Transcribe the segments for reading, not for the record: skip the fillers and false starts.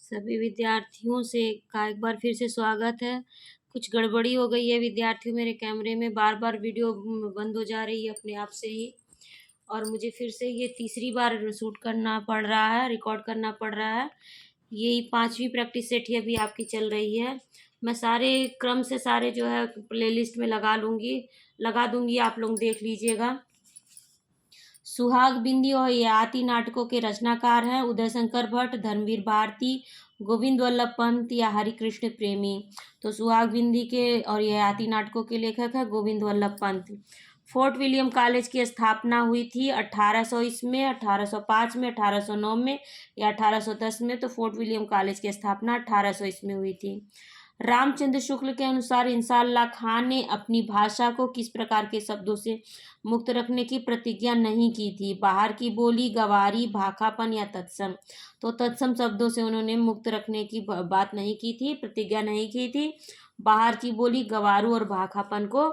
सभी विद्यार्थियों से का एक बार फिर से स्वागत है। कुछ गड़बड़ी हो गई है विद्यार्थियों, मेरे कैमरे में बार बार वीडियो बंद हो जा रही है अपने आप से ही। और मुझे फिर से ये तीसरी बार शूट करना पड़ रहा है, रिकॉर्ड करना पड़ रहा है। यही पांचवी प्रैक्टिस सेट ही अभी आपकी चल रही है। मैं सारे क्रम से सारे जो है प्लेलिस्ट में लगा दूंगी, आप लोग देख लीजिएगा। सुहाग बिंदी और ययाति नाटकों के रचनाकार हैं उदय शंकर भट्ट, धर्मवीर भारती, गोविंद वल्लभ पंत या हरिकृष्ण प्रेमी। तो सुहाग बिंदी के और ययाति नाटकों के लेखक है Govind Vallabh Pant. Fort William college की स्थापना हुई थी 1800 में, 1805 में, 1809 में या 1810 में। तो फोर्ट विलियम कॉलेज की स्थापना 1800 में हुई थी। रामचंद्र शुक्ल के अनुसार इंसाल्लाह खां ने अपनी भाषा को किस प्रकार के शब्दों से मुक्त रखने की प्रतिज्ञा नहीं की थी? बाहर की बोली, गवारी, भाखापन या तत्सम। तो तत्सम शब्दों से उन्होंने मुक्त रखने की बात नहीं की थी, प्रतिज्ञा नहीं की थी। बाहर की बोली, गवारू और भाखापन को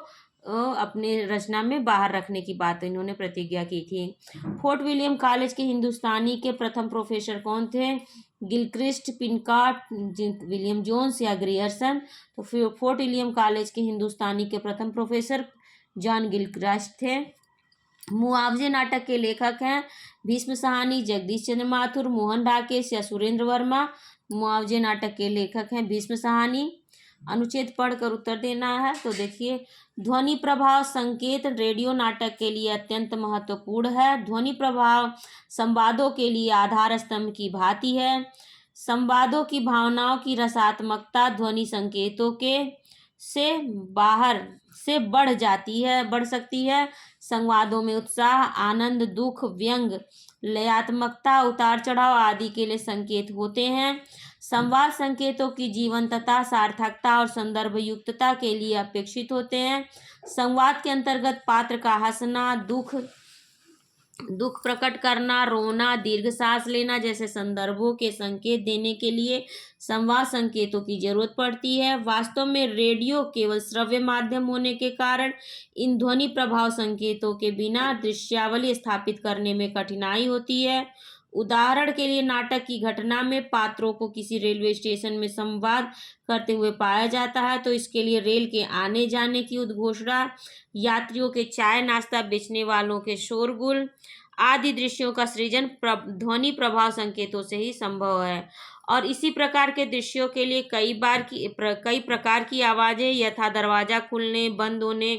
अपने रचना में बाहर रखने की बात इन्होंने प्रतिज्ञा की थी। फोर्ट विलियम कॉलेज के हिंदुस्तानी के प्रथम प्रोफेसर कौन थे? गिलक्रिस्ट, पिनकार्ट, विलियम जोन्स या ग्रियर्सन। तो फिर फोर्ट विलियम कॉलेज के हिंदुस्तानी के प्रथम प्रोफेसर जॉन गिलक्रिस्ट थे। मुआवजे नाटक के लेखक हैं भीष्म साहनी, जगदीश चंद्र माथुर, मोहन राकेश या सुरेंद्र वर्मा। मुआवजे नाटक के लेखक हैं भीष्म साहनी। अनुच्छेद पढ़कर उत्तर देना है। तो देखिए, ध्वनि प्रभाव संकेत रेडियो नाटक के लिए अत्यंत महत्वपूर्ण है। ध्वनि प्रभाव संवादों के लिए आधार स्तंभ की भांति है। संवादों की भावनाओं की रसात्मकता ध्वनि संकेतों के से बाहर से बढ़ सकती है। संवादों में उत्साह, आनंद, दुख, व्यंग, लयात्मकता, उतार चढ़ाव आदि के लिए संकेत होते हैं। संवाद संकेतों की जीवंतता, सार्थकता और संदर्भ युक्तता के लिए अपेक्षित होते हैं। संवाद के अंतर्गत पात्र का हंसना, दुख प्रकट करना, रोना, दीर्घ सांस लेना जैसे संदर्भों के संकेत देने के लिए संवाद संकेतों की जरूरत पड़ती है। वास्तव में रेडियो केवल श्रव्य माध्यम होने के कारण इन ध्वनि प्रभाव संकेतों के बिना दृश्यावली स्थापित करने में कठिनाई होती है। उदाहरण के लिए, नाटक की घटना में पात्रों को किसी रेलवे स्टेशन में संवाद करते हुए पाया जाता है, तो इसके लिए रेल के आने जाने की उद्घोषणा, यात्रियों के चाय नाश्ता बेचने वालों के शोरगुल आदि दृश्यों का सृजन ध्वनि प्रभाव संकेतों से ही संभव है। और इसी प्रकार के दृश्यों के लिए कई प्रकार की आवाजें यथा दरवाजा खुलने बंद होने,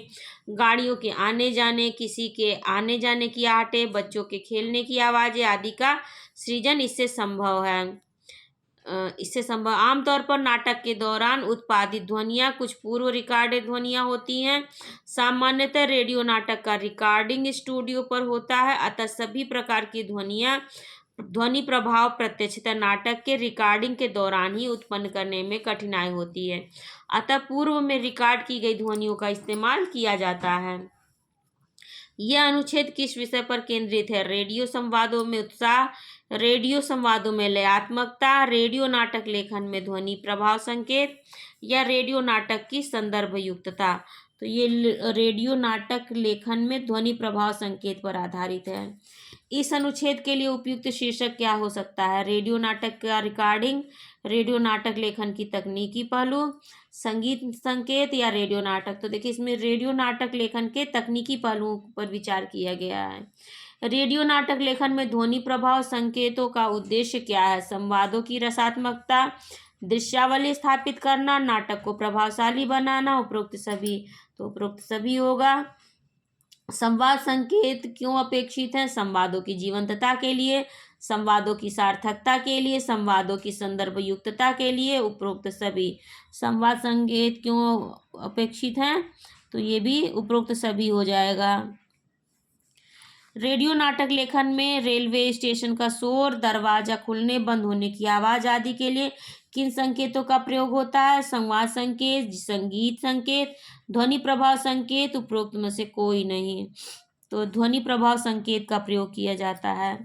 गाड़ियों के आने जाने, किसी के आने जाने की आहटें, बच्चों के खेलने की आवाजें आदि का सृजन इससे संभव है। आमतौर पर नाटक के दौरान उत्पादित ध्वनियाँ कुछ पूर्व रिकॉर्डेड ध्वनियाँ होती हैं। सामान्यतः रेडियो नाटक का रिकॉर्डिंग स्टूडियो पर होता है, अतः सभी प्रकार की ध्वनि प्रभाव प्रत्यक्षतः नाटक के रिकॉर्डिंग के दौरान ही उत्पन्न करने में कठिनाई होती है, अतः पूर्व में रिकॉर्ड की गई ध्वनियों का इस्तेमाल किया जाता है। यह अनुच्छेद किस विषय पर केंद्रित है? रेडियो संवादों में उत्साह, रेडियो संवादों में लयात्मकता, रेडियो नाटक लेखन में ध्वनि प्रभाव संकेत या रेडियो नाटक की संदर्भ युक्तता। तो ये रेडियो नाटक लेखन में ध्वनि प्रभाव संकेत पर आधारित है। इस अनुच्छेद के लिए उपयुक्त शीर्षक क्या हो सकता है? रेडियो नाटक का रिकॉर्डिंग, रेडियो नाटक लेखन की तकनीकी पहलू, संगीत संकेत या रेडियो नाटक। तो देखिए, इसमें रेडियो नाटक लेखन के तकनीकी पहलुओं पर विचार किया गया है। रेडियो नाटक लेखन में ध्वनि प्रभाव संकेतों का उद्देश्य क्या है? संवादों की रसात्मकता, दृश्यावली स्थापित करना, नाटक को प्रभावशाली बनाना। उपरोक्त सभी होगा। संवाद संकेत क्यों अपेक्षित है? संवादों की जीवंतता के लिए, संवादों की सार्थकता के लिए, संवादों की संदर्भ युक्तता के लिए। उपरोक्त सभी। संवाद संकेत क्यों अपेक्षित हैं? तो ये भी उपरोक्त सभी हो जाएगा। रेडियो नाटक लेखन में रेलवे स्टेशन का शोर, दरवाजा खुलने बंद होने की आवाज आदि के लिए किन संकेतों का प्रयोग होता है? संवाद संकेत, संगीत संकेत, ध्वनि प्रभाव संकेत। उपरोक्त में से कोई नहीं। तो ध्वनि प्रभाव संकेत का प्रयोग किया जाता है।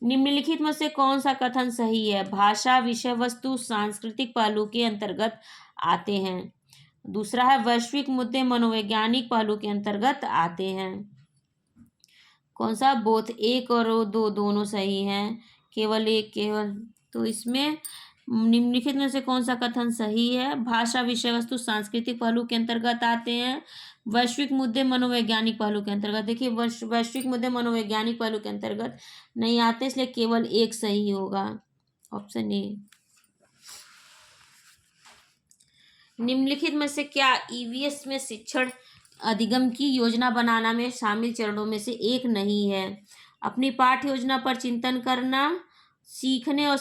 निम्नलिखित में से कौन सा कथन सही है? भाषा, विषय वस्तु, सांस्कृतिक पहलू के अंतर्गत आते हैं। दूसरा है वैश्विक मुद्दे मनोवैज्ञानिक पहलू के अंतर्गत आते हैं। कौन सा? बोथ। एक और दो दोनों सही हैं, केवल एक। तो इसमें निम्नलिखित में से कौन सा कथन सही है? भाषा विषय वस्तु सांस्कृतिक पहलू के अंतर्गत आते हैं। वैश्विक मुद्दे मनोवैज्ञानिक पहलू के अंतर्गत। देखिए वैश्विक मुद्दे मनोवैज्ञानिक पहलू के अंतर्गत नहीं आते, इसलिए केवल एक सही होगा, ऑप्शन ए। निम्नलिखित में से क्या ईवीएस में शिक्षण अधिगम की योजना बनाना में शामिल चरणों में से एक नहीं है? अपनी पाठ्य योजना पर चिंतन करना, सीखने और